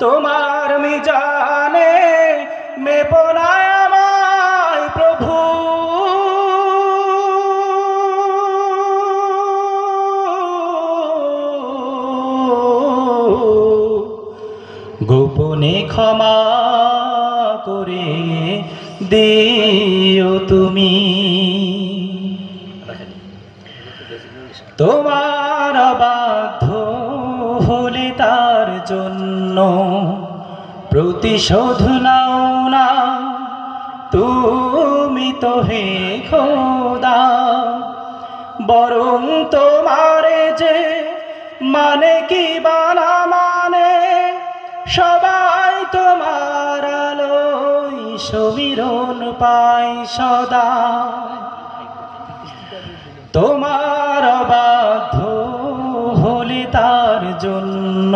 তোমার মিজানে মেপনায় আমায় প্রভু। গোপনে ক্ষমা করে দিও তুমি। তোমার বাধ্য হলে তার জন্য প্রতিশোধ নাও না তুমি তো হে খোদা, বরং তোমারে যে মানে কি বানা মানে সবাই তোমার আলোয় সমীরণ পায় সদা। তোমার বাধ্য হলে তার জন্য